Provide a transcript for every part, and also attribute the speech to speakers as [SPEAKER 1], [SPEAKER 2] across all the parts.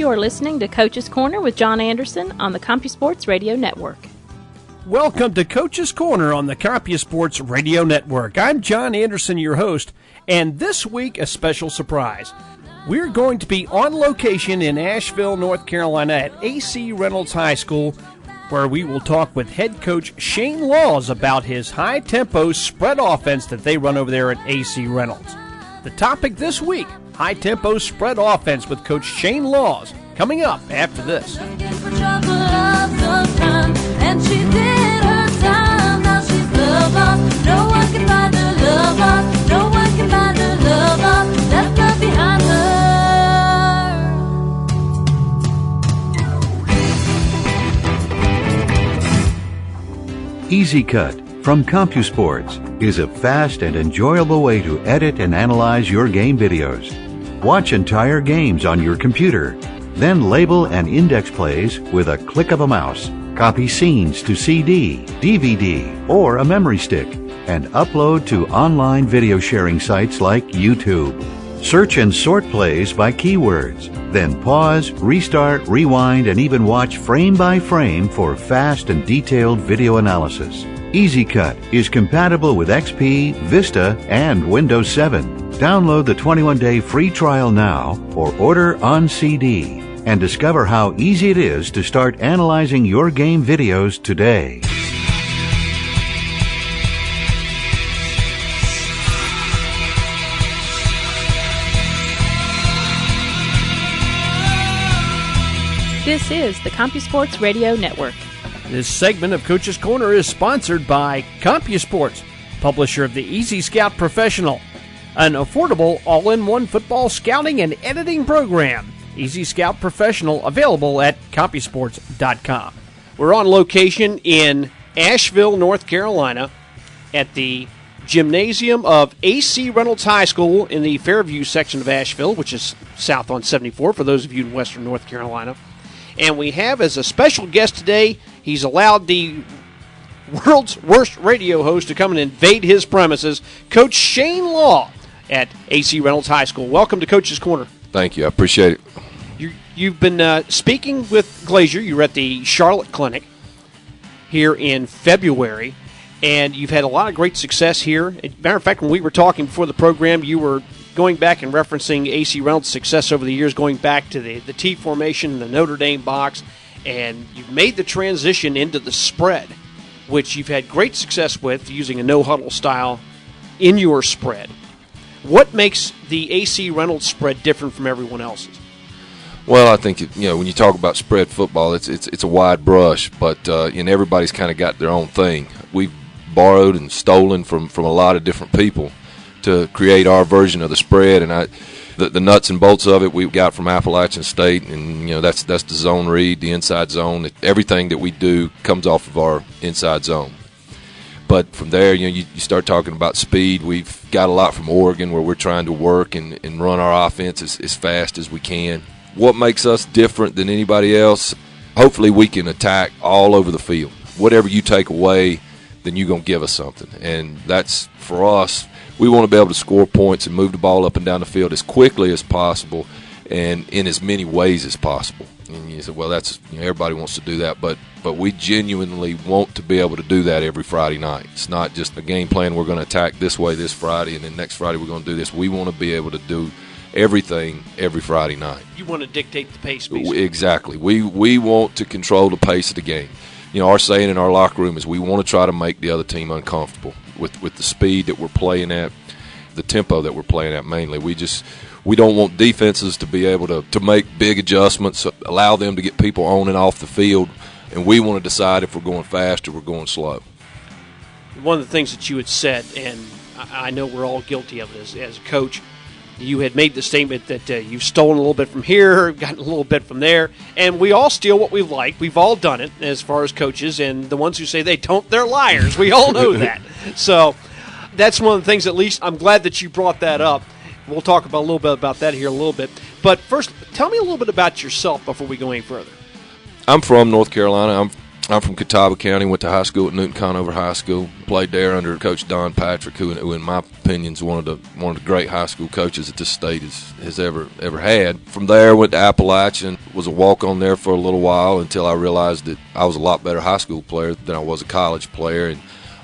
[SPEAKER 1] You are listening to Coach's Corner with John Anderson on the CompuSports Radio Network.
[SPEAKER 2] Welcome to Coach's Corner on the CompuSports Radio Network. I'm John Anderson, your host, and this week a special surprise. We're going to be on location in Asheville, North Carolina at AC Reynolds High School, where we will talk with head coach Shane Laws about his high-tempo spread offense that they run over there at AC Reynolds. The topic this week, high-tempo spread offense with Coach Shane Laws, coming up after this.
[SPEAKER 3] Easy Cut from CompuSports is a fast and enjoyable way to edit and analyze your game videos. Watch entire games on your computer, then label and index plays with a click of a mouse. Copy scenes to CD, DVD, or a memory stick, and upload to online video sharing sites like YouTube. Search and sort plays by keywords, then pause, restart, rewind, and even watch frame by frame for fast and detailed video analysis. Easy Cut is compatible with XP, Vista, and Windows 7. Download the 21-day free trial now or order on CD and discover how easy it is to start analyzing your game videos today.
[SPEAKER 1] This is the CompuSports Radio Network.
[SPEAKER 2] This segment of Coach's Corner is sponsored by CompuSports, publisher of the Easy Scout Professional, an affordable all-in-one football scouting and editing program. Easy Scout Professional, available at CompuSports.com. We're on location in Asheville, North Carolina, at the gymnasium of AC Reynolds High School in the Fairview section of Asheville, which is south on 74 for those of you in western North Carolina. And we have as a special guest today, he's allowed the world's worst radio host to come and invade his premises, Coach Shane Law at AC Reynolds High School. Welcome to Coach's Corner.
[SPEAKER 4] Thank you. I appreciate it.
[SPEAKER 2] You've been speaking with Glazier. You were at the Charlotte Clinic here in February, and you've had a lot of great success here. As a matter of fact, when we were talking before the program, you were going back and referencing AC Reynolds' success over the years, going back to the T formation, the Notre Dame box, and you've made the transition into the spread, which you've had great success with using a no-huddle style in your spread. What makes the AC Reynolds spread different from everyone else's?
[SPEAKER 4] Well, I think when you talk about spread football, it's a wide brush, but everybody's kind of got their own thing. We've borrowed and stolen from a lot of different people to create our version of the spread, and the nuts and bolts of it we got from Appalachian State, and that's the zone read, the inside zone. Everything that we do comes off of our inside zone. But from there, you start talking about speed. We've got a lot from Oregon, where we're trying to work and run our offense as fast as we can. What makes us different than anybody else? Hopefully we can attack all over the field. Whatever you take away, then you're going to give us something. And that's, for us, we want to be able to score points and move the ball up and down the field as quickly as possible and in as many ways as possible. And you say, well, that's everybody wants to do that, but we genuinely want to be able to do that every Friday night. It's not just a game plan, we're going to attack this way this Friday, and then next Friday we're going to do this. We want to be able to do everything every Friday night.
[SPEAKER 2] You want to dictate the pace, basically.
[SPEAKER 4] Exactly. We want to control the pace of the game. Our saying in our locker room is we want to try to make the other team uncomfortable with the speed that we're playing at, the tempo that we're playing at mainly. We don't want defenses to be able to make big adjustments, allow them to get people on and off the field, and we want to decide if we're going fast or we're going slow.
[SPEAKER 2] One of the things that you had said, and I know we're all guilty of it as a coach, you had made the statement that you've stolen a little bit from here, gotten a little bit from there, and we all steal what we like. We've all done it as far as coaches, and the ones who say they don't, they're liars. We all know that. So that's one of the things, at least I'm glad that you brought that up. We'll talk about a little bit about that here in a little bit. But first, tell me a little bit about yourself before we go any further.
[SPEAKER 4] I'm from North Carolina. I'm I'm from Catawba County, went to high school at Newton Conover High School, played there under Coach Don Patrick, who in my opinion is one of the great high school coaches that this state has ever had. From there, went to Appalachian, was a walk-on there for a little while until I realized that I was a lot better high school player than I was a college player,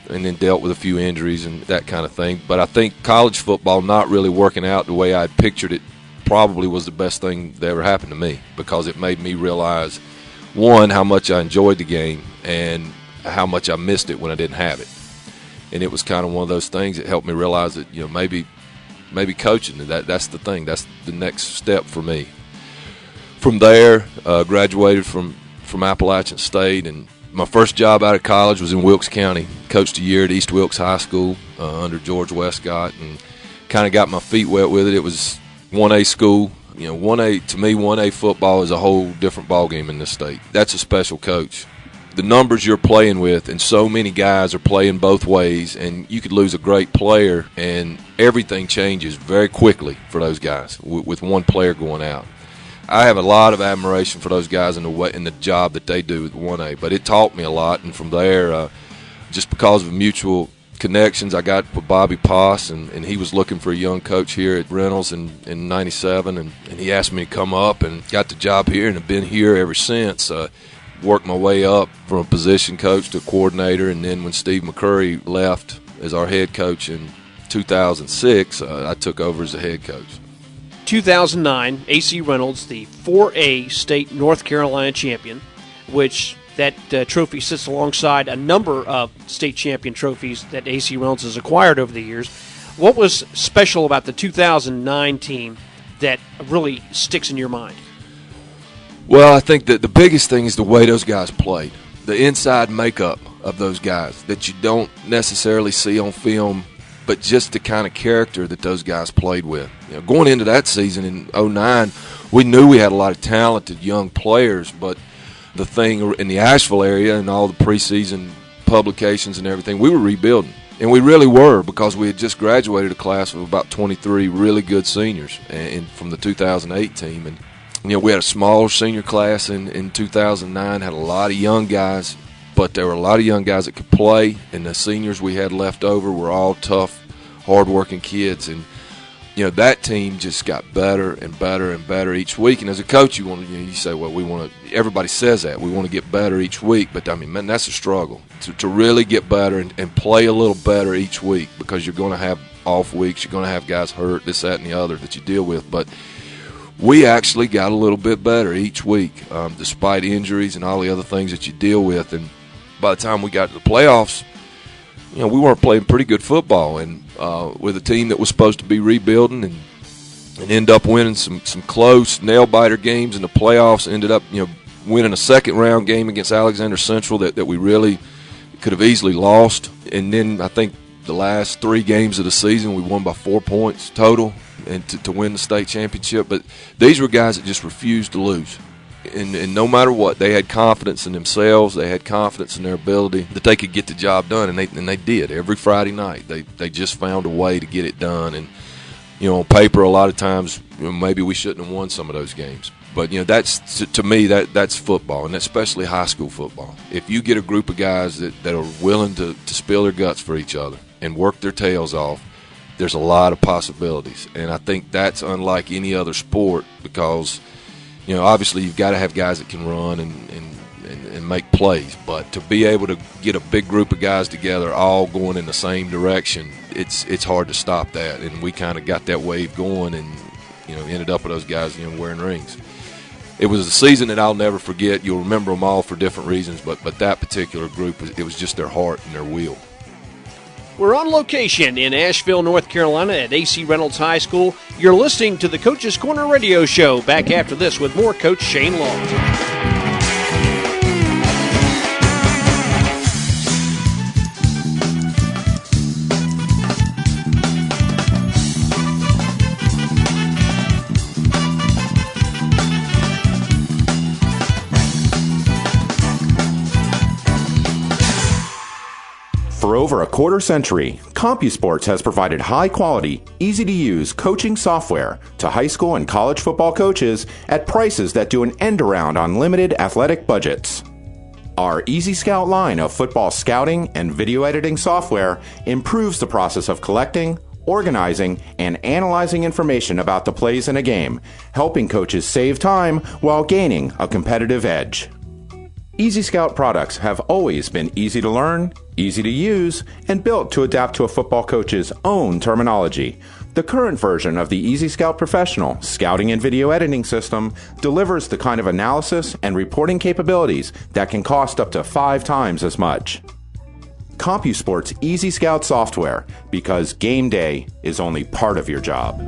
[SPEAKER 4] and then dealt with a few injuries and that kind of thing. But I think college football not really working out the way I had pictured it probably was the best thing that ever happened to me, because it made me realize, one, how much I enjoyed the game and how much I missed it when I didn't have it. And it was kind of one of those things that helped me realize that, maybe coaching, that's the thing. That's the next step for me. From there, graduated from Appalachian State, and my first job out of college was in Wilkes County. Coached a year at East Wilkes High School under George Westcott, and kind of got my feet wet with it. It was 1A school. 1A, to me, 1A football is a whole different ballgame in this state. That's a special coach. The numbers you're playing with, and so many guys are playing both ways, and you could lose a great player, and everything changes very quickly for those guys with one player going out. I have a lot of admiration for those guys in the job that they do with 1A, but it taught me a lot, and from there, just because of mutual connections, I got with Bobby Poss, and he was looking for a young coach here at Reynolds in 97, and he asked me to come up, and got the job here, and have been here ever since. Worked my way up from a position coach to a coordinator, and then when Steve McCurry left as our head coach in 2006, I took over as the head coach.
[SPEAKER 2] 2009, AC Reynolds, the 4A state North Carolina champion, which that trophy sits alongside a number of state champion trophies that AC Reynolds has acquired over the years. What was special about the 2009 team that really sticks in your mind?
[SPEAKER 4] Well, I think that the biggest thing is the way those guys played, the inside makeup of those guys that you don't necessarily see on film, but just the kind of character that those guys played with. Going into that season in 2009, we knew we had a lot of talented young players, but the thing in the Asheville area and all the preseason publications and everything, we were rebuilding. And we really were, because we had just graduated a class of about 23 really good seniors from the 2008 team. And we had a smaller senior class in 2009, had a lot of young guys, but there were a lot of young guys that could play, and the seniors we had left over were all tough, hard-working kids. And that team just got better and better and better each week. And as a coach, you say, well, we want to. Everybody says that we want to get better each week, but man, that's a struggle to really get better and play a little better each week, because you're going to have off weeks, you're going to have guys hurt, this, that, and the other that you deal with. But we actually got a little bit better each week, despite injuries and all the other things that you deal with. And by the time we got to the playoffs, we weren't playing pretty good football, and with a team that was supposed to be rebuilding and end up winning some close nail-biter games in the playoffs, ended up winning a second-round game against Alexander Central that we really could have easily lost. And then I think the last 3 games of the season we won by 4 points total and to win the state championship. But these were guys that just refused to lose. And no matter what, they had confidence in themselves. They had confidence in their ability that they could get the job done, and they did. Every Friday night, they just found a way to get it done. And on paper, a lot of times, maybe we shouldn't have won some of those games. But that's, to me, that's football, and especially high school football. If you get a group of guys that are willing to spill their guts for each other and work their tails off, there's a lot of possibilities. And I think that's unlike any other sport, because obviously you've got to have guys that can run and make plays, but to be able to get a big group of guys together all going in the same direction, it's hard to stop that. And we kind of got that wave going, and ended up with those guys wearing rings. It was a season that I'll never forget. You'll remember them all for different reasons, but that particular group, it was just their heart and their will.
[SPEAKER 2] We're on location in Asheville, North Carolina at AC Reynolds High School. You're listening to the Coach's Corner radio show. Back after this with more Coach Shane Long.
[SPEAKER 5] For over a quarter century, CompuSports has provided high-quality, easy-to-use coaching software to high school and college football coaches at prices that do an end-around on limited athletic budgets. Our Easy Scout line of football scouting and video editing software improves the process of collecting, organizing, and analyzing information about the plays in a game, helping coaches save time while gaining a competitive edge. Easy Scout products have always been easy to learn, easy to use, and built to adapt to a football coach's own terminology. The current version of the Easy Scout Professional scouting and video editing system delivers the kind of analysis and reporting capabilities that can cost up to 5 times as much. CompuSport's Easy Scout software, because game day is only part of your job.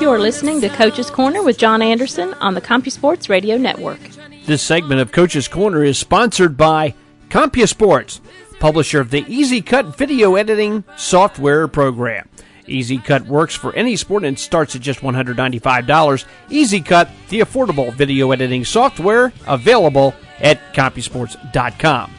[SPEAKER 1] You're listening to Coach's Corner with John Anderson on the CompuSports Radio Network.
[SPEAKER 2] This segment of Coach's Corner is sponsored by CompuSports, publisher of the Easy Cut video editing software program. Easy Cut works for any sport and starts at just $195. Easy Cut, the affordable video editing software, available at CompuSports.com.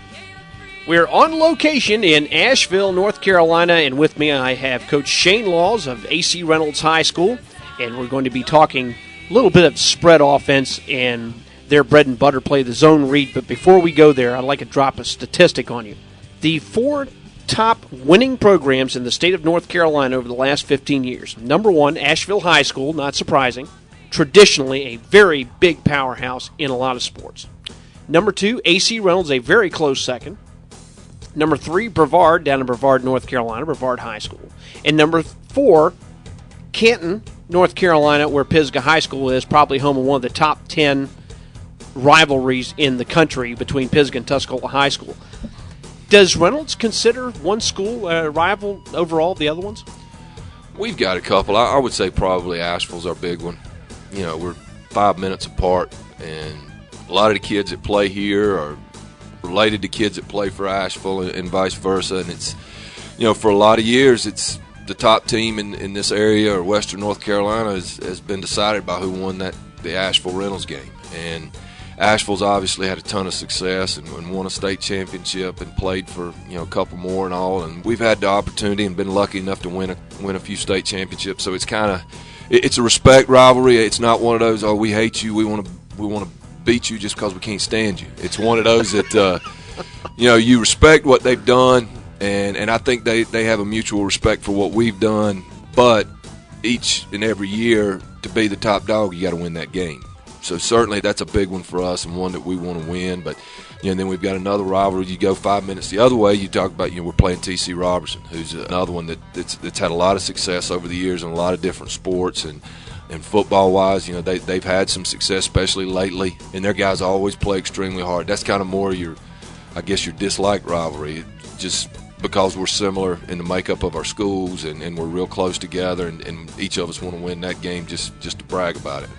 [SPEAKER 2] We're on location in Asheville, North Carolina, and with me I have Coach Shane Laws of AC Reynolds High School, and we're going to be talking a little bit of spread offense and their bread and butter play, the zone read. But before we go there, I'd like to drop a statistic on you. The 4 top winning programs in the state of North Carolina over the last 15 years. Number 1, Asheville High School, not surprising. Traditionally a very big powerhouse in a lot of sports. Number 2, AC Reynolds, a very close second. Number 3, Brevard, down in Brevard, North Carolina, Brevard High School. And number 4, Canton, North Carolina, where Pisgah High School is, probably home of one of the top 10 rivalries in the country between Pisgah and Tuscola High School. Does Reynolds consider one school a rival over all the other ones?
[SPEAKER 4] We've got a couple. I would say probably Asheville's our big one. You know, we're 5 minutes apart, and a lot of the kids that play here are related to kids that play for Asheville and vice versa. And it's, you know, for a lot of years, it's the top team in this area or Western North Carolina has been decided by who won the Asheville Reynolds game. And Asheville's obviously had a ton of success and won a state championship and played for, you know, a couple more and all. And we've had the opportunity and been lucky enough to win a few state championships. So it's kind of it's a respect rivalry. It's not one of those, oh, we hate you, we want to beat you just because we can't stand you. It's one of those that you know, you respect what they've done, and I think they have a mutual respect for what we've done. But each and every year, to be the top dog, you got to win that game. So certainly that's a big one for us and one that we want to win. But you know, and then we've got another rivalry. You go 5 minutes the other way, you talk about, you know, we're playing TC Robertson, who's another one that's had a lot of success over the years in a lot of different sports. And football-wise, you know, they've had some success, especially lately, and their guys always play extremely hard. That's kind of more your dislike rivalry, just because we're similar in the makeup of our schools and we're real close together, and each of us want to win that game just to brag about it.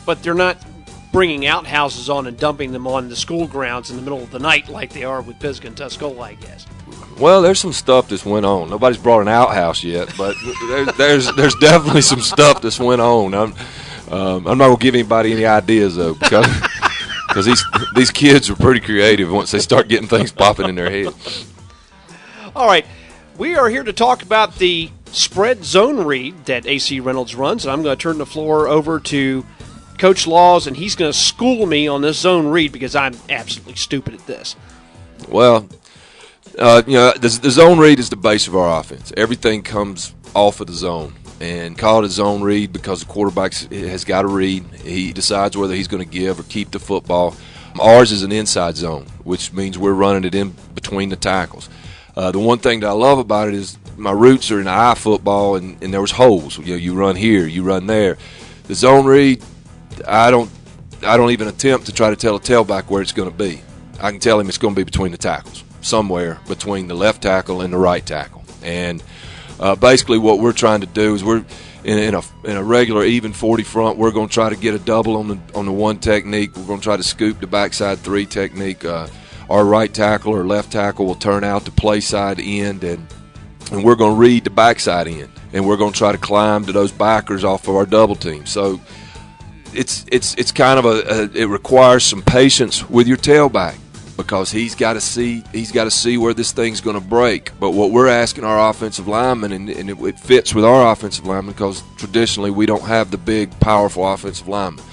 [SPEAKER 2] But they're not bringing outhouses on and dumping them on the school grounds in the middle of the night like they are with Pisgah and Tuscola, I guess.
[SPEAKER 4] Well, there's some stuff that's went on. Nobody's brought an outhouse yet, but there's definitely some stuff that's went on. I'm not gonna give anybody any ideas though, because these kids are pretty creative once they start getting things popping in their head.
[SPEAKER 2] All right, we are here to talk about the spread zone read that AC Reynolds runs, and I'm going to turn the floor over to Coach Laws, and he's going to school me on this zone read because I'm absolutely stupid at this.
[SPEAKER 4] Well, you know, the zone read is the base of our offense. Everything comes off of the zone, and call it a zone read because the quarterback has got to read. He decides whether he's going to give or keep the football. Ours is an inside zone, which means we're running it in between the tackles. The one thing that I love about it is my roots are in eye football, and there was holes. You know, you run here, you run there. The zone read, I don't even attempt to try to tell a tailback where it's going to be. I can tell him it's going to be between the tackles, somewhere between the left tackle and the right tackle. And basically what we're trying to do is we're in a regular even 40 front, we're going to try to get a double on the one technique. We're going to try to scoop the backside 3 technique. Our right tackle or left tackle will turn out to play side end, and we're going to read the backside end, and we're going to try to climb to those backers off of our double team. So it's kind of it requires some patience with your tailback, because he's got to see where this thing's going to break. But what we're asking our offensive linemen, and it fits with our offensive linemen, because traditionally we don't have the big, powerful offensive linemen.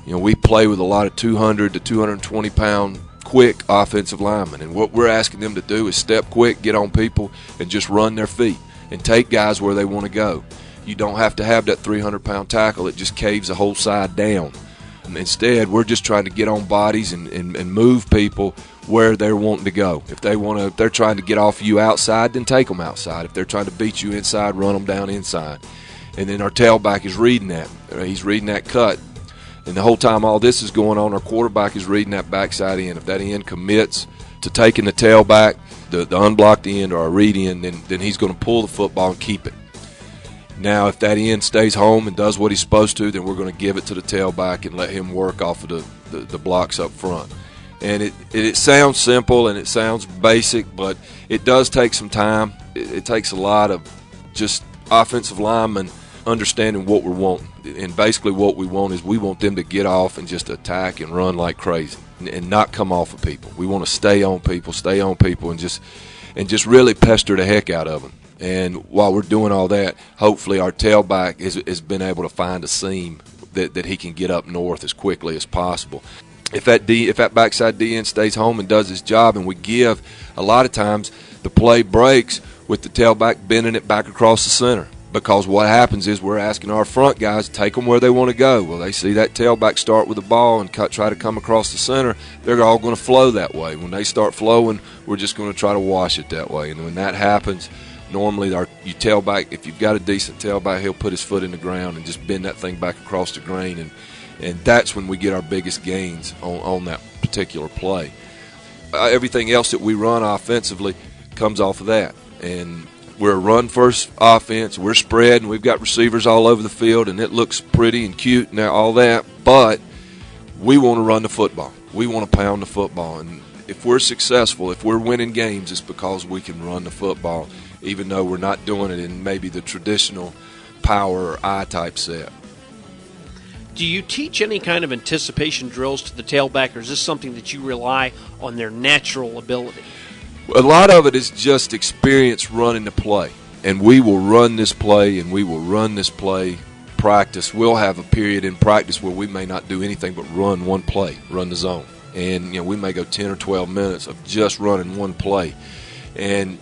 [SPEAKER 4] We play with a lot of 200 to 220 pound quick offensive linemen, and what we're asking them to do is step quick, get on people, and just run their feet and take guys where they want to go. You don't have to have that 300-pound tackle that just caves the whole side down. Instead, we're just trying to get on bodies and move people where they're wanting to go. If they're trying to get off you outside, then take them outside. If they're trying to beat you inside, run them down inside. And then our tailback is reading that. He's reading that cut. And the whole time all this is going on, our quarterback is reading that backside end. If that end commits to taking the tailback, the unblocked end or a read end, then he's going to pull the football and keep it. Now, if that end stays home and does what he's supposed to, then we're going to give it to the tailback and let him work off of the blocks up front. And it sounds simple and it sounds basic, but it does take some time. It takes a lot of just offensive linemen understanding what we're wanting. And basically what we want is we want them to get off and just attack and run like crazy and not come off of people. We want to stay on people, and just really pester the heck out of them. And while we're doing all that, hopefully our tailback has been able to find a seam that he can get up north as quickly as possible. If that backside DN stays home and does his job, and we give, a lot of times the play breaks with the tailback bending it back across the center. Because what happens is we're asking our front guys to take them where they want to go. Well, they see that tailback start with the ball and try to come across the center. They're all going to flow that way. When they start flowing, we're just going to try to wash it that way. And when that happens, normally your tailback, if you've got a decent tailback, he'll put his foot in the ground and just bend that thing back across the grain. And that's when we get our biggest gains on that particular play. Everything else that we run offensively comes off of that. And we're a run-first offense. We're spread, and we've got receivers all over the field, and it looks pretty and cute and all that. But we want to run the football. We want to pound the football. And if we're successful, if we're winning games, it's because we can run the football, even though we're not doing it in maybe the traditional power or I-type set.
[SPEAKER 2] Do you teach any kind of anticipation drills to the tailback, or is this something that you rely on their natural ability?
[SPEAKER 4] A lot of it is just experience running the play. And we will run this play, and we will run this play practice. We'll have a period in practice where we may not do anything but run one play, run the zone. And we may go 10 or 12 minutes of just running one play. And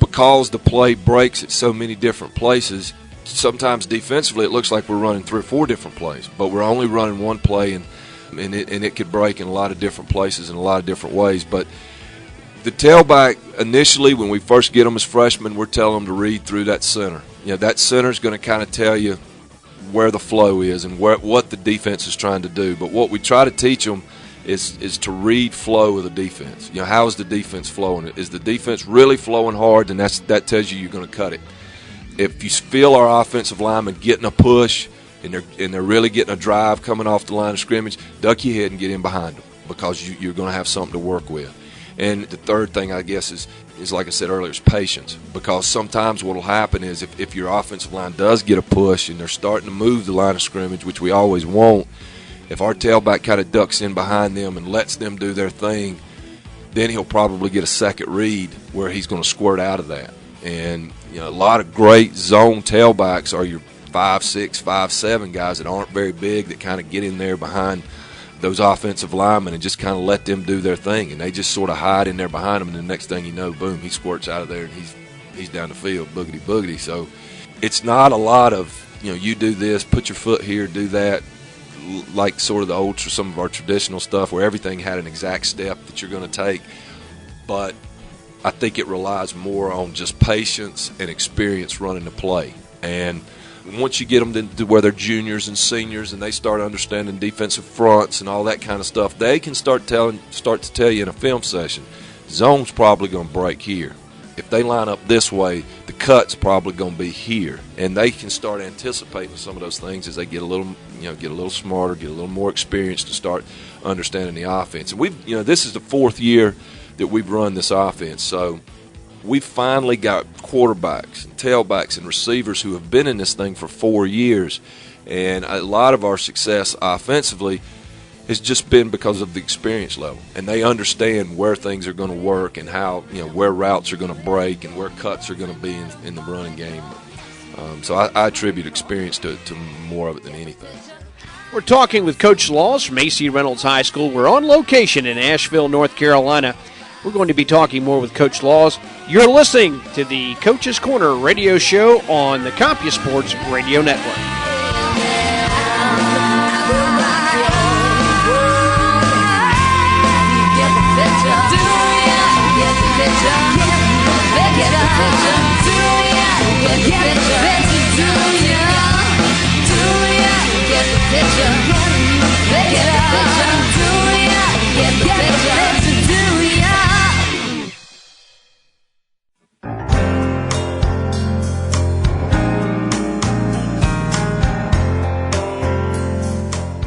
[SPEAKER 4] because the play breaks at so many different places, sometimes defensively it looks like we're running 3 or 4 different plays. But we're only running one play, and it could break in a lot of different places in a lot of different ways. But the tailback, initially, when we first get them as freshmen, we're telling them to read through that center. That center is going to kind of tell you where the flow is and what the defense is trying to do. But what we try to teach them is to read flow of the defense. How is the defense flowing? Is the defense really flowing hard? Then that tells you you're going to cut it. If you feel our offensive linemen getting a push and they're really getting a drive coming off the line of scrimmage, duck your head and get in behind them, because you're going to have something to work with. And the third thing, I guess, is like I said earlier, is patience. Because sometimes what will happen is if your offensive line does get a push and they're starting to move the line of scrimmage, which we always want, if our tailback kind of ducks in behind them and lets them do their thing, then he'll probably get a second read where he's going to squirt out of that. And a lot of great zone tailbacks are your 5'6", 5'7" guys that aren't very big, that kind of get in there behind those offensive linemen and just kind of let them do their thing, and they just sort of hide in there behind them, and the next thing you know, boom, he squirts out of there and he's down the field, boogity boogity. So it's not a lot of you do this, put your foot here, do that, like sort of the old, some of our traditional stuff where everything had an exact step that you're going to take. But I think it relies more on just patience and experience running the play. And once you get them to where they're juniors and seniors and they start understanding defensive fronts and all that kind of stuff, they can start to tell you in a film session, zone's probably going to break here. If they line up this way, the cut's probably going to be here. And they can start anticipating some of those things as they get a little smarter, get a little more experienced, to start understanding the offense. And this is the 4th year that we've run this offense. So we've finally got quarterbacks and tailbacks and receivers who have been in this thing for 4 years, And a lot of our success offensively has just been because of the experience level, and they understand where things are going to work and how, where routes are going to break and where cuts are going to be in the running game. So I attribute experience to more of it than anything.
[SPEAKER 2] We're talking with Coach Laws from AC Reynolds High School. We're on location in Asheville, North Carolina. We're going to be talking more with Coach Laws. You're listening to the Coach's Corner radio show on the CompuSports Radio Network.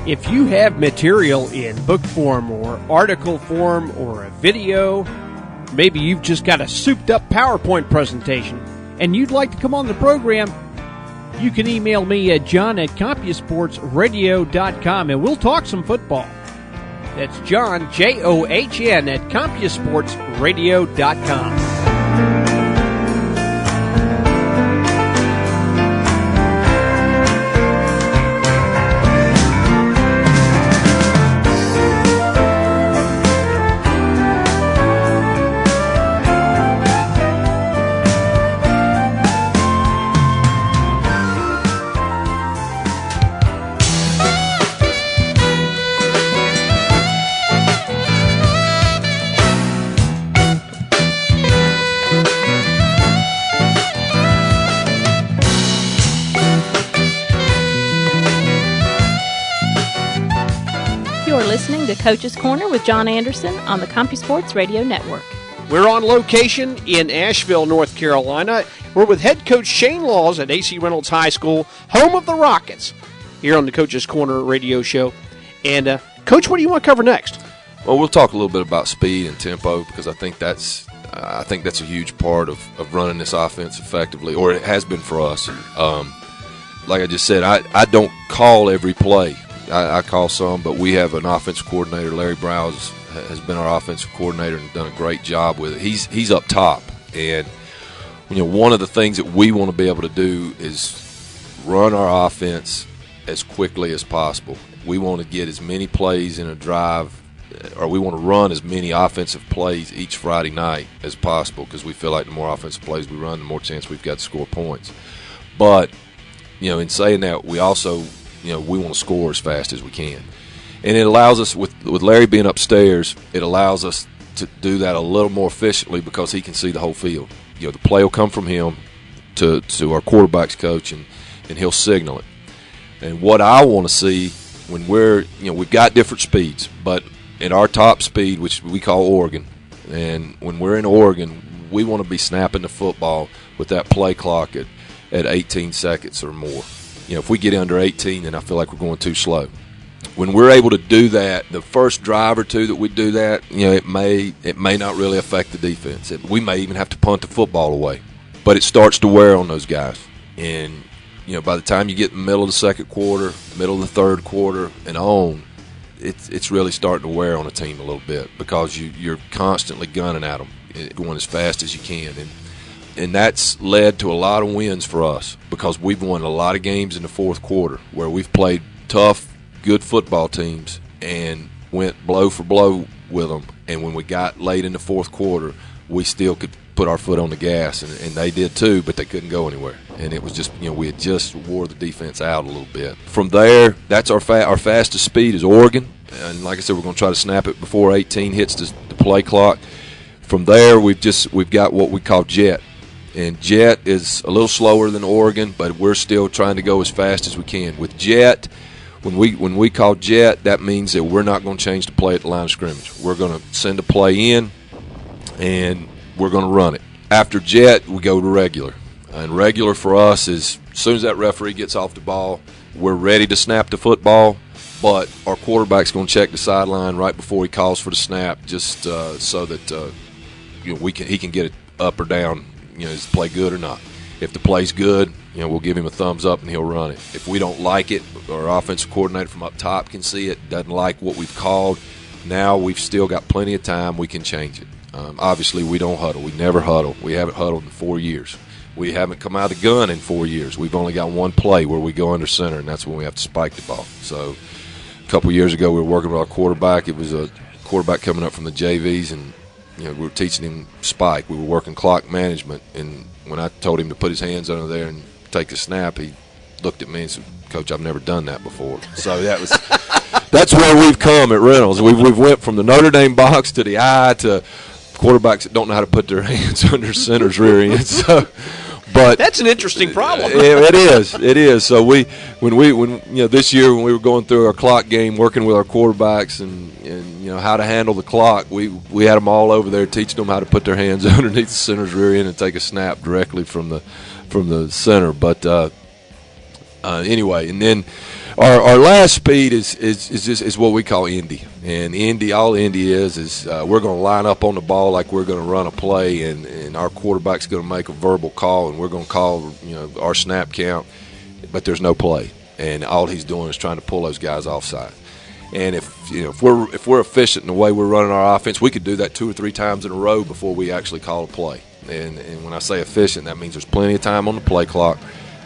[SPEAKER 2] If you have material in book form or article form or a video, maybe you've just got a souped-up PowerPoint presentation and you'd like to come on the program, you can email me at john@CompuSportsRadio.com and we'll talk some football. That's John, John, at CompuSportsRadio.com.
[SPEAKER 1] Listening to Coach's Corner with John Anderson on the CompuSports Radio Network.
[SPEAKER 2] We're on location in Asheville, North Carolina. We're with head coach Shane Laws at AC Reynolds High School, home of the Rockets, here on the Coach's Corner radio show. And, Coach, what do you want to cover next?
[SPEAKER 4] Well, we'll talk a little bit about speed and tempo because I think that's a huge part of running this offense effectively, or it has been for us. Like I just said, I don't call every play. I call some, but we have an offensive coordinator. Larry Browse has been our offensive coordinator and done a great job with it. He's up top, and one of the things that we want to be able to do is run our offense as quickly as possible. We want to get as many plays in a drive, or we want to run as many offensive plays each Friday night as possible because we feel like the more offensive plays we run, the more chance we've got to score points. But in saying that, we also we want to score as fast as we can. And it allows us, with Larry being upstairs, it allows us to do that a little more efficiently because he can see the whole field. The play will come from him to our quarterback's coach, and he'll signal it. And what I want to see when we've got different speeds, but in our top speed, which we call Oregon, and when we're in Oregon, we want to be snapping the football with that play clock at 18 seconds or more. If we get under 18, then I feel like we're going too slow. When we're able to do that, the first drive or two that we do that, it may not really affect the defense. We may even have to punt the football away. But it starts to wear on those guys. And, by the time you get in the middle of the second quarter, middle of the third quarter, and on, it's really starting to wear on a team a little bit because you're constantly gunning at them, going as fast as you can. And that's led to a lot of wins for us because we've won a lot of games in the fourth quarter where we've played tough, good football teams and went blow for blow with them. And when we got late in the fourth quarter, we still could put our foot on the gas, and they did too, but they couldn't go anywhere. And it was just, we had just wore the defense out a little bit. From there, that's our fastest speed is Oregon. And like I said, we're going to try to snap it before 18 hits the play clock. From there, we've got what we call jet. And jet is a little slower than Oregon, but we're still trying to go as fast as we can. With jet, when we call jet, that means that we're not going to change the play at the line of scrimmage. We're going to send a play in, and we're going to run it. After jet, we go to regular. And regular for us is as soon as that referee gets off the ball, we're ready to snap the football, but our quarterback's going to check the sideline right before he calls for the snap just so that he can get it up or down, is the play good or not. If the play's good, we'll give him a thumbs up and he'll run it. If we don't like it, our offensive coordinator from up top can see it, doesn't like what we've called, now we've still got plenty of time. We can change it. Obviously, we don't huddle. We never huddle. We haven't huddled in 4 years. We haven't come out of the gun in 4 years. We've only got one play where we go under center, and that's when we have to spike the ball. So a couple years ago, we were working with our quarterback. It was a quarterback coming up from the JVs, and we were teaching him spike. We were working clock management, and when I told him to put his hands under there and take a snap, he looked at me and said, "Coach, I've never done that before." So that's where we've come at Reynolds. We've went from the Notre Dame box to the eye to quarterbacks that don't know how to put their hands under center's rear end. So, but
[SPEAKER 2] that's an interesting problem.
[SPEAKER 4] It is. So when this year when we were going through our clock game, working with our quarterbacks and how to handle the clock, we had them all over there teaching them how to put their hands underneath the center's rear end and take a snap directly from the center. But anyway, and then our last speed is what we call Indy. And all Indy is we're going to line up on the ball like we're going to run a play, and our quarterback's going to make a verbal call, and we're going to call our snap count, but there's no play, and all he's doing is trying to pull those guys offside. And if we're efficient in the way we're running our offense, we could do that 2 or 3 times in a row before we actually call a play. And when I say efficient, that means there's plenty of time on the play clock,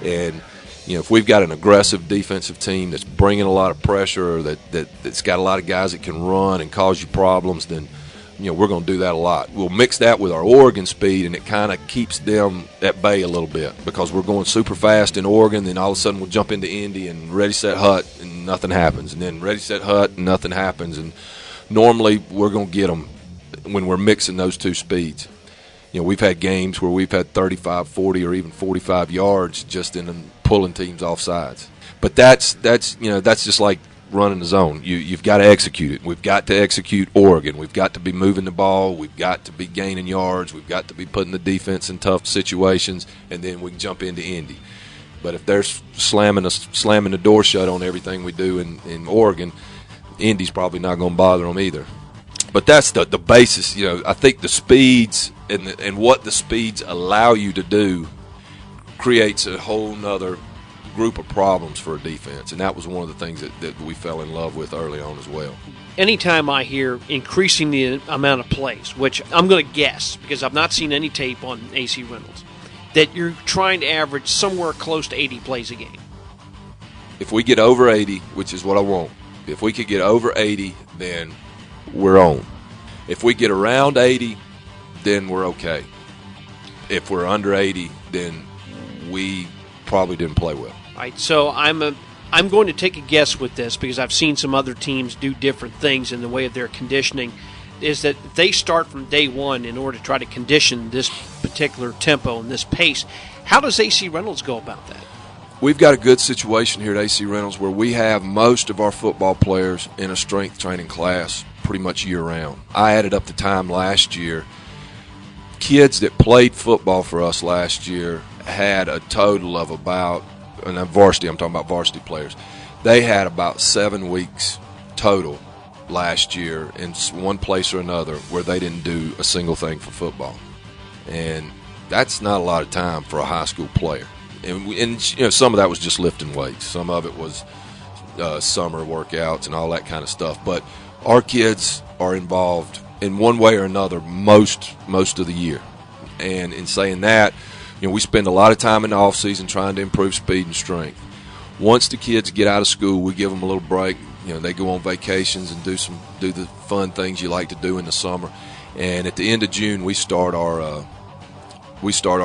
[SPEAKER 4] and if we've got an aggressive defensive team that's bringing a lot of pressure, or that's got a lot of guys that can run and cause you problems, then we're going to do that a lot. We'll mix that with our Oregon speed, and it kind of keeps them at bay a little bit because we're going super fast in Oregon. Then all of a sudden we'll jump into Indy and ready, set, hut, and nothing happens. And then ready, set, hut, and nothing happens. And normally we're going to get them when we're mixing those two speeds. We've had games where we've had 35, 40, or even 45 yards just in pulling teams off sides. But that's just like running the zone. You've got to execute it. We've got to execute Oregon. We've got to be moving the ball. We've got to be gaining yards. We've got to be putting the defense in tough situations, and then we can jump into Indy. But if they're slamming the door shut on everything we do in Oregon, Indy's probably not going to bother them either. But that's the basis. I think the speeds and what the speeds allow you to do creates a whole nother group of problems for a defense, and that was one of the things that we fell in love with early on as well.
[SPEAKER 2] Anytime I hear increasing the amount of plays, which I'm going to guess because I've not seen any tape on AC Reynolds, that you're trying to average somewhere close to 80 plays a game.
[SPEAKER 4] If we get over 80, which is what I want, if we could get over 80, then we're on. If we get around 80, then we're okay. If we're under 80, then we probably didn't play well.
[SPEAKER 2] All right, so I'm going to take a guess with this because I've seen some other teams do different things in the way of their conditioning, is that they start from day one in order to try to condition this particular tempo and this pace. How does AC Reynolds go about that?
[SPEAKER 4] We've got a good situation here at AC Reynolds where we have most of our football players in a strength training class pretty much year-round. I added up the time last year. Kids that played football for us last year had a total of about, and varsity, I'm talking about varsity players, they had about 7 weeks total last year in one place or another where they didn't do a single thing for football. And that's not a lot of time for a high school player. And some of that was just lifting weights. Some of it was summer workouts and all that kind of stuff. But our kids are involved in one way or another most of the year. And in saying that, we spend a lot of time in the off season trying to improve speed and strength. Once the kids get out of school, we give them a little break. They go on vacations and do the fun things you like to do in the summer. And at the end of June, we start our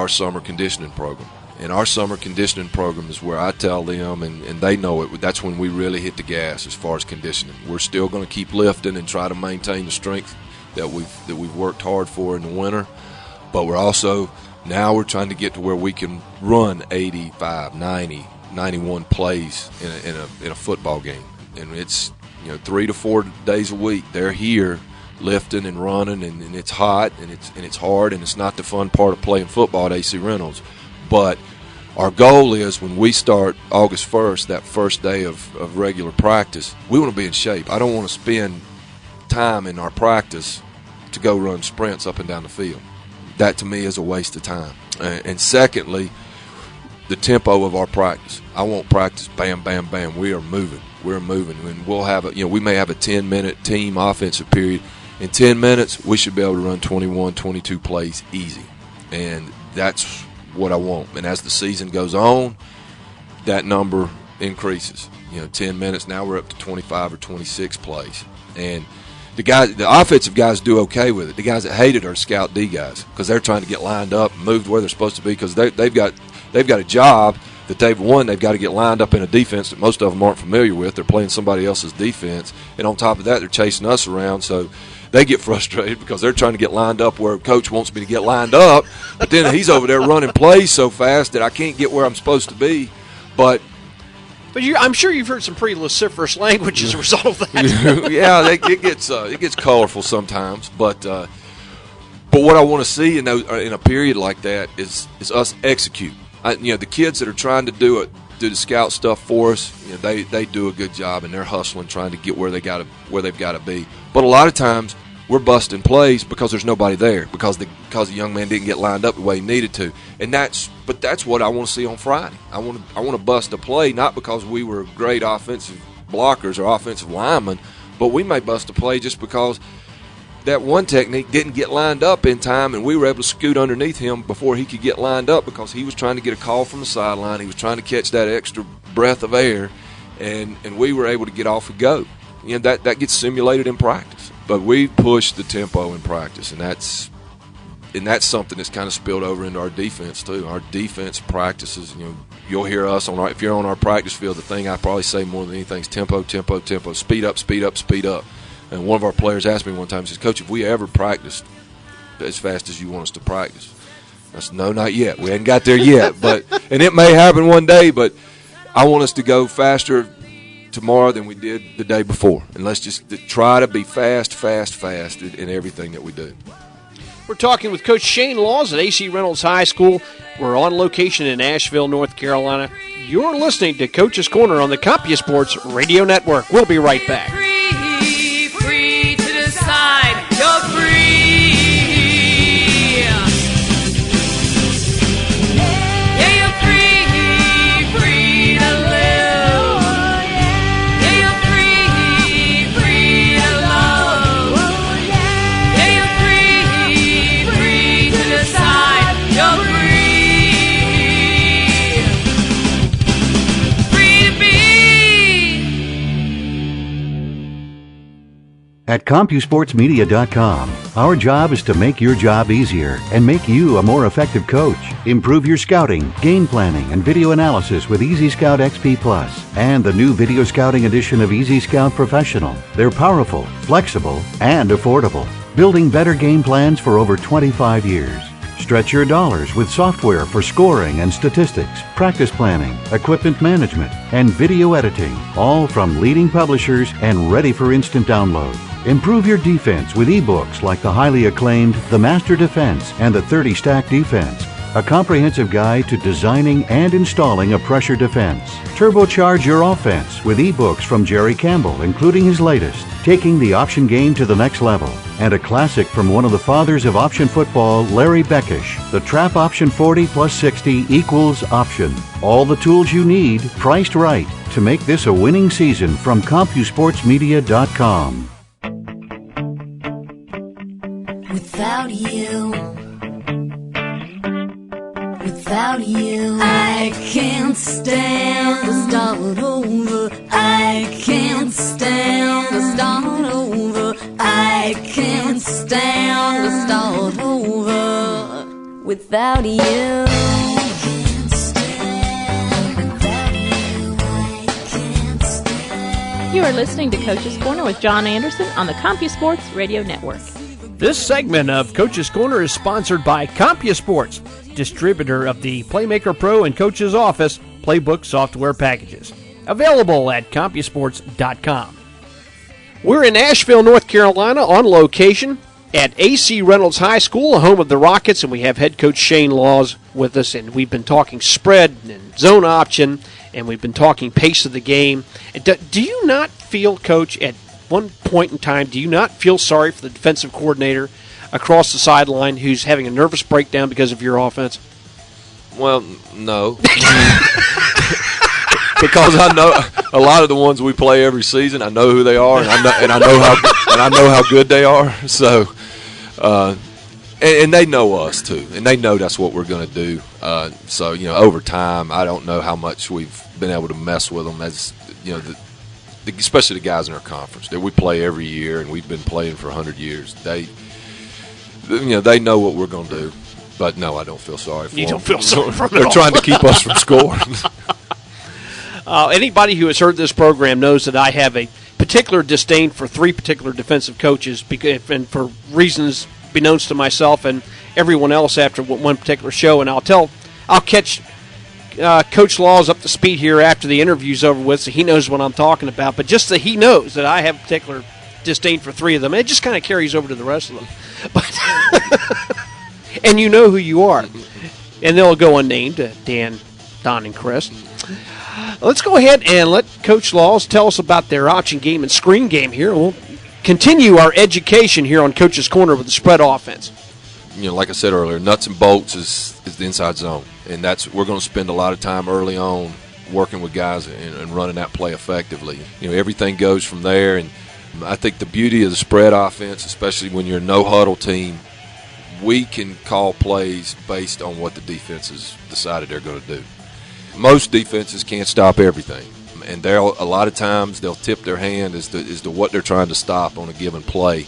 [SPEAKER 4] summer conditioning program. And our summer conditioning program is where I tell them, and they know it, that's when we really hit the gas as far as conditioning. We're still going to keep lifting and try to maintain the strength that we've worked hard for in the winter, but now we're trying to get to where we can run 85, 90, 91 plays in a football game. And it's 3 to 4 days a week. They're here lifting and running, and it's hot and it's hard, and it's not the fun part of playing football at AC Reynolds. But our goal is when we start August 1st, that first day of regular practice, we want to be in shape. I don't want to spend time in our practice to go run sprints up and down the field. That to me is a waste of time. And secondly, the tempo of our practice. I want practice, bam, bam, bam. We are moving. We're moving. And we'll have we may have a 10-minute team offensive period. In 10 minutes, we should be able to run 21, 22 plays easy. And that's what I want. And as the season goes on, that number increases. 10 minutes, now we're up to 25 or 26 plays. And the offensive guys do okay with it. The guys that hate it are scout D guys because they're trying to get lined up and moved where they're supposed to be because they've got a job that they've won. They've got to get lined up in a defense that most of them aren't familiar with. They're playing somebody else's defense. And on top of that, they're chasing us around. So they get frustrated because they're trying to get lined up where coach wants me to get lined up. But then he's over there running plays so fast that I can't get where I'm supposed to be. But
[SPEAKER 2] I'm sure you've heard some pretty vociferous language as a result of that.
[SPEAKER 4] Yeah, it gets colorful sometimes. But what I want to see in a period like that is us execute. The kids that are trying to do the scout stuff for us, they do a good job and they're hustling, trying to get where they've got to be. But a lot of times we're busting plays because there's nobody there because the young man didn't get lined up the way he needed to. And that's what I want to see on Friday. I want to bust a play not because we were great offensive blockers or offensive linemen, but we may bust a play just because that one technique didn't get lined up in time, and we were able to scoot underneath him before he could get lined up because he was trying to get a call from the sideline. He was trying to catch that extra breath of air, and we were able to get off and go. That gets simulated in practice. But we push the tempo in practice, and that's something that's kind of spilled over into our defense too. Our defense practices, you'll hear us if you're on our practice field, the thing I probably say more than anything is tempo, tempo, tempo, speed up, speed up, speed up. And one of our players asked me one time, he says, "Coach, have we ever practiced as fast as you want us to practice?" I said, "No, not yet. We haven't got there yet, and it may happen one day, but I want us to go faster tomorrow than we did the day before. And let's just try to be fast in everything that we do."
[SPEAKER 2] We're talking with Coach Shane Laws at AC Reynolds High School. We're on location in Asheville, North Carolina. You're listening to Coach's Corner on the CompuSports Radio Network. We'll be right back.
[SPEAKER 6] Free to decide. You're free. Yeah, you're free to live. Yeah, you're free to love. Yeah, you're free to decide. You're free to be.
[SPEAKER 3] At CompuSportsMedia.com, our job is to make your job easier and make you a more effective coach. Improve your scouting, game planning, and video analysis with Easy Scout XP Plus and the new video scouting edition of Easy Scout Professional. They're powerful, flexible, and affordable, building better game plans for over 25 years. Stretch your dollars with software for scoring and statistics, practice planning, equipment management, and video editing, all from leading publishers and ready for instant download. Improve your defense with ebooks like the highly acclaimed The Master Defense and the 30 Stack Defense, a comprehensive guide to designing and installing a pressure defense. Turbocharge your offense with ebooks from Jerry Campbell, including his latest, Taking the Option Game to the Next Level, and a classic from one of the fathers of option football, Larry Beckish, The Trap Option 40 plus 60 equals Option. All the tools you need, priced right, to make this a winning season from CompuSportsMedia.com.
[SPEAKER 7] Without you, I can't stand to start over. I can't stand to start over. I can't stand to start over. Without you, I can't stand. Without you, I can't stand.
[SPEAKER 1] You are listening to Coach's Corner with John Anderson on the CompuSports Radio Network.
[SPEAKER 2] This segment of Coach's Corner is sponsored by CompuSports, distributor of the Playmaker Pro and Coach's Office Playbook software packages. Available at CompuSports.com. We're in Asheville, North Carolina, on location at AC Reynolds High School, home of the Rockets, and we have head coach Shane Laws with us, and we've been talking spread and zone option, and we've been talking pace of the game. Do you not feel, Coach, at one point in time, do you not feel sorry for the defensive coordinator across the sideline who's having a nervous breakdown because of your offense?
[SPEAKER 4] Well, no. Because I know a lot of the ones we play every season. I know who they are, and I know how good they are. So, and they know us too, and they know that's what we're going to do. So, over time, I don't know how much we've been able to mess with them, as especially the guys in our conference that we play every year, and we've been playing for 100 years. They know what we're going to do. But no, I don't feel sorry for them.
[SPEAKER 2] You don't feel sorry for them.
[SPEAKER 4] They're trying to keep us from scoring.
[SPEAKER 2] Anybody who has heard this program knows that I have a particular disdain for three particular defensive coaches, and for reasons beknownst to myself and everyone else after one particular show. And I'll catch Coach Laws up to speed here after the interview's over with, so he knows what I'm talking about. But just that he knows that I have a particular disdain for three of them, and it just kind of carries over to the rest of them. But and you know who you are. And they'll go unnamed, Dan, Don, and Chris. Let's go ahead and let Coach Laws tell us about their option game and screen game here. We'll continue our education here on Coach's Corner with the spread offense.
[SPEAKER 4] Like I said earlier, nuts and bolts is the inside zone. And we're going to spend a lot of time early on working with guys and running that play effectively. Everything goes from there. And I think the beauty of the spread offense, especially when you're a no-huddle team, we can call plays based on what the defense has decided they're going to do. Most defenses can't stop everything, and a lot of times they'll tip their hand as to what they're trying to stop on a given play.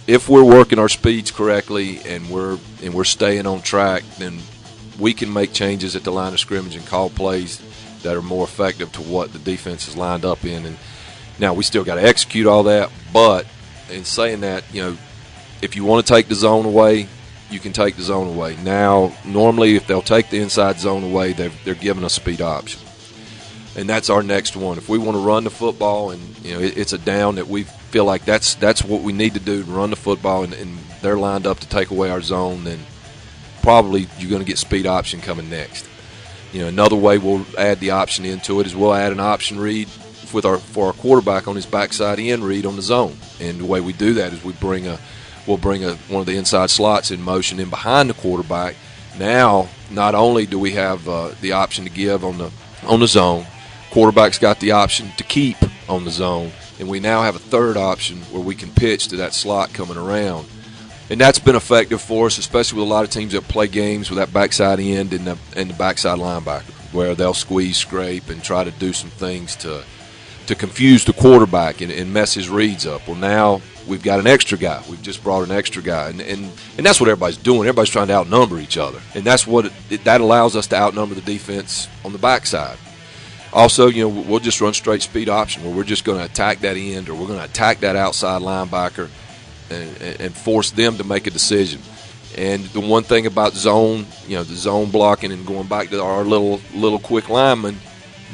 [SPEAKER 4] If we're working our speeds correctly and we're staying on track, then we can make changes at the line of scrimmage and call plays that are more effective to what the defense is lined up in. And now we still got to execute all that, but in saying that, if you want to take the zone away, you can take the zone away. Now, normally, if they'll take the inside zone away, they're giving a speed option. And that's our next one. If we want to run the football and, it's a down that we feel like that's what we need to do to run the football, and they're lined up to take away our zone, then probably you're going to get speed option coming next. Another way we'll add the option into it is we'll add an option read for our quarterback on his backside end read on the zone. And the way we do that is we'll bring one of the inside slots in motion in behind the quarterback. Now, not only do we have the option to give on the zone, quarterback's got the option to keep on the zone, and we now have a third option where we can pitch to that slot coming around. And that's been effective for us, especially with a lot of teams that play games with that backside end and the backside linebacker, where they'll squeeze, scrape, and try to do some things to confuse the quarterback and mess his reads up. Well, now we've got an extra guy. We've just brought an extra guy, and that's what everybody's doing. Everybody's trying to outnumber each other, and that's what that allows us to outnumber the defense on the backside. Also, we'll just run straight speed option where we're just going to attack that end, or we're going to attack that outside linebacker and force them to make a decision. And the one thing about zone, the zone blocking and going back to our little quick lineman,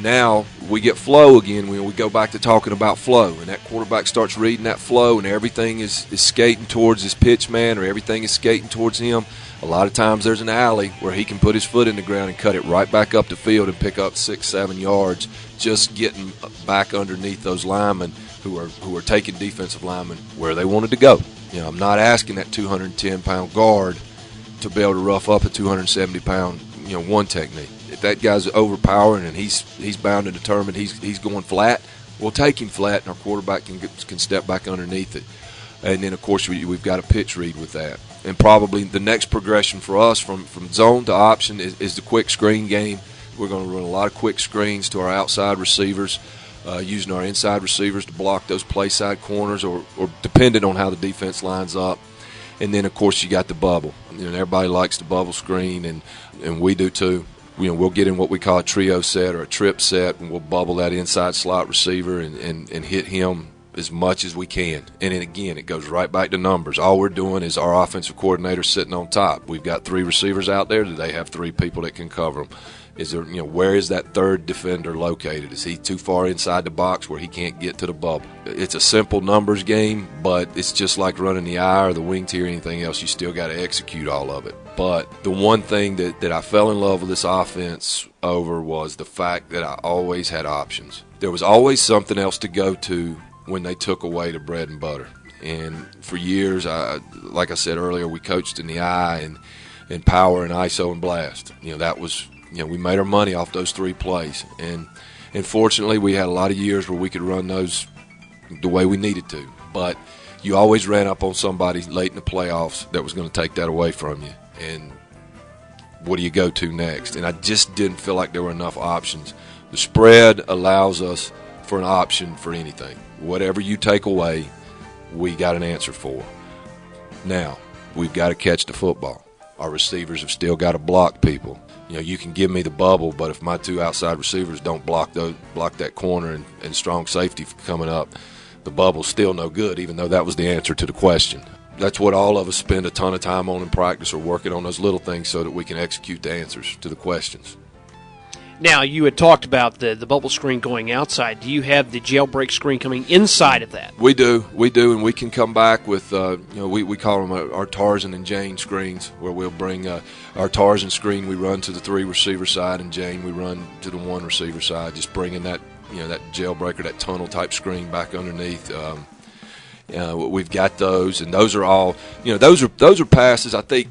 [SPEAKER 4] now we get flow again when we go back to talking about flow, and that quarterback starts reading that flow, and everything is skating towards his pitch man, or everything is skating towards him. A lot of times there's an alley where he can put his foot in the ground and cut it right back up the field and pick up 6-7 yards, just getting back underneath those linemen who are taking defensive linemen where they wanted to go. I'm not asking that 210-pound guard to be able to rough up a 270-pound one technique. If that guy's overpowering and he's bound and determined he's going flat, we'll take him flat, and our quarterback can step back underneath it. And then, of course, we've got a pitch read with that. And probably the next progression for us from zone to option is the quick screen game. We're going to run a lot of quick screens to our outside receivers, using our inside receivers to block those play side corners or depending on how the defense lines up. And then, of course, you got the bubble. Everybody likes the bubble screen, and we do too. We'll get in what we call a trio set or a trip set, and we'll bubble that inside slot receiver and hit him as much as we can. And then again, it goes right back to numbers. All we're doing is our offensive coordinator sitting on top. We've got 3 receivers out there. Do they have 3 people that can cover them? Is there, where is that third defender located? Is he too far inside the box where he can't get to the bubble? It's a simple numbers game, but it's just like running the eye or the wing tee or anything else. You still got to execute all of it. But the one thing that I fell in love with this offense over was the fact that I always had options. There was always something else to go to when they took away the bread and butter. And for years, like I said earlier, we coached in the eye, and and power and ISO and blast. That was, we made our money off those 3 plays. And fortunately, we had a lot of years where we could run those the way we needed to. But you always ran up on somebody late in the playoffs that was going to take that away from you. And what do you go to next? And I just didn't feel like there were enough options. The spread allows us for an option for anything. Whatever you take away, we got an answer for. Now, we've got to catch the football. Our receivers have still got to block people. You can give me the bubble, but if my 2 outside receivers don't block that corner and strong safety coming up, the bubble's still no good, even though that was the answer to the question. That's what all of us spend a ton of time on in practice, or working on those little things so that we can execute the answers to the questions.
[SPEAKER 2] Now, you had talked about the bubble screen going outside. Do you have the jailbreak screen coming inside of that?
[SPEAKER 4] We do, and we can come back with, we call them our Tarzan and Jane screens, where we'll bring our Tarzan screen, we run to the 3 receiver side, and Jane we run to the 1 receiver side, just bringing that, that jailbreaker, that tunnel type screen back underneath. We've got those, and those are all, those are passes. I think,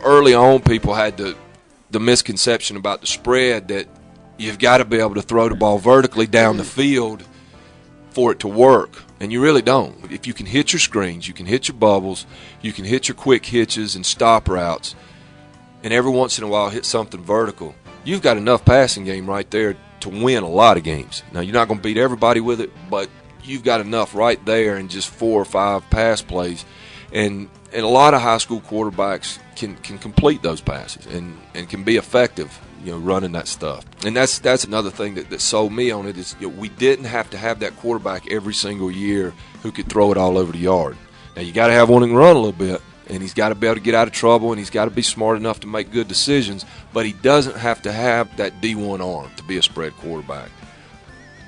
[SPEAKER 4] early on people had the misconception about the spread that you've got to be able to throw the ball vertically down the field for it to work, and you really don't. If you can hit your screens, you can hit your bubbles, you can hit your quick hitches and stop routes, and every once in a while hit something vertical, you've got enough passing game right there to win a lot of games. Now, you're not going to beat everybody with it, but you've got enough right there in just 4 or 5 pass plays, and a lot of high school quarterbacks can complete those passes and can be effective, running that stuff. And that's another thing that sold me on it is we didn't have to have that quarterback every single year who could throw it all over the yard. Now, you got to have one who can run a little bit, and he's got to be able to get out of trouble, and he's got to be smart enough to make good decisions, but he doesn't have to have that D1 arm to be a spread quarterback.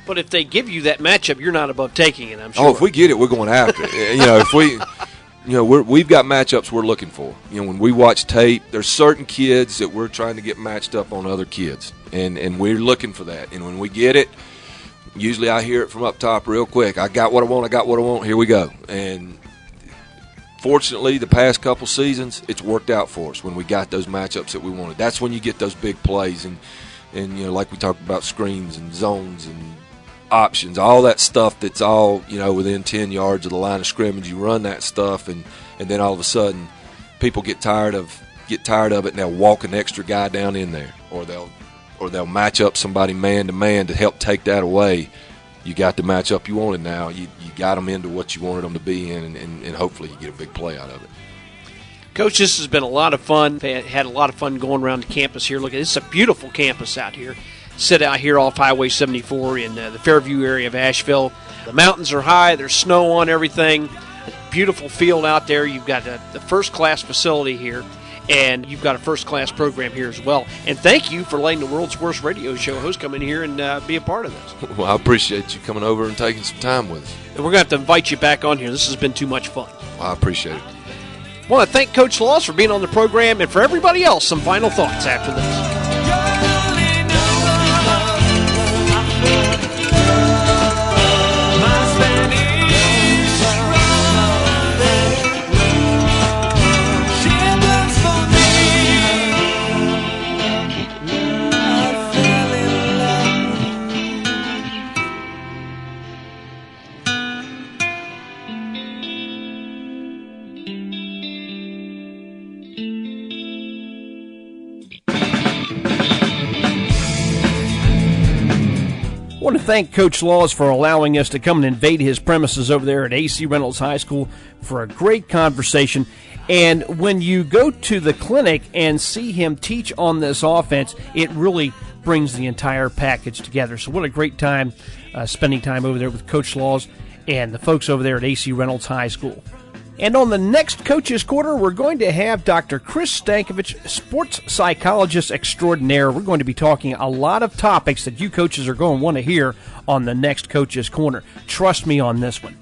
[SPEAKER 2] But if they give you that matchup, you're not above taking it, I'm sure.
[SPEAKER 4] Oh, if we get it, we're going after it. If we, we've got matchups we're looking for. When we watch tape, there's certain kids that we're trying to get matched up on other kids, and we're looking for that. And when we get it, usually I hear it from up top real quick. I got what I want, here we go. And fortunately, the past couple seasons, it's worked out for us when we got those matchups that we wanted. That's when you get those big plays, and like we talked about, screens and zones and options, all that stuff that's all, within 10 yards of the line of scrimmage. You run that stuff, and then all of a sudden people get tired of it, and they'll walk an extra guy down in there, or they'll match up somebody man to man to help take that away. You got the matchup you wanted now. You got them into what you wanted them to be in, and hopefully you get a big play out of it.
[SPEAKER 2] Coach, this has been a lot of fun. Had a lot of fun going around the campus here. Look, it's a beautiful campus out here. Sit out here off Highway 74 in the Fairview area of Asheville. The mountains are high. There's snow on everything. A beautiful field out there. You've got the first-class facility here, and you've got a first-class program here as well. And thank you for letting the world's worst radio show host come in here and be a part of this.
[SPEAKER 4] Well, I appreciate you coming over and taking some time with us.
[SPEAKER 2] And we're going to have to invite you back on here. This has been too much fun.
[SPEAKER 4] Well, I appreciate it.
[SPEAKER 2] I want to thank Coach Laws for being on the program, and for everybody else, some final thoughts after this. I want to thank Coach Laws for allowing us to come and invade his premises over there at AC Reynolds High School for a great conversation. And when you go to the clinic and see him teach on this offense, it really brings the entire package together. So what a great time spending time over there with Coach Laws and the folks over there at AC Reynolds High School. And on the next Coach's Corner, we're going to have Dr. Chris Stankovich, sports psychologist extraordinaire. We're going to be talking a lot of topics that you coaches are going to want to hear on the next Coach's Corner. Trust me on this one.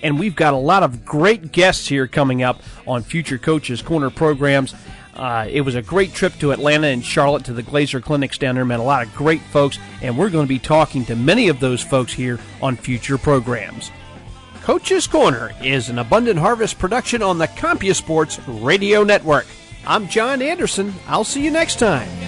[SPEAKER 2] And we've got a lot of great guests here coming up on future Coach's Corner programs. It was a great trip to Atlanta and Charlotte to the Glazer clinics down there. Met a lot of great folks, and we're going to be talking to many of those folks here on future programs. Coach's Corner is an Abundant Harvest production on the CompuSports Radio Network. I'm John Anderson. I'll see you next time.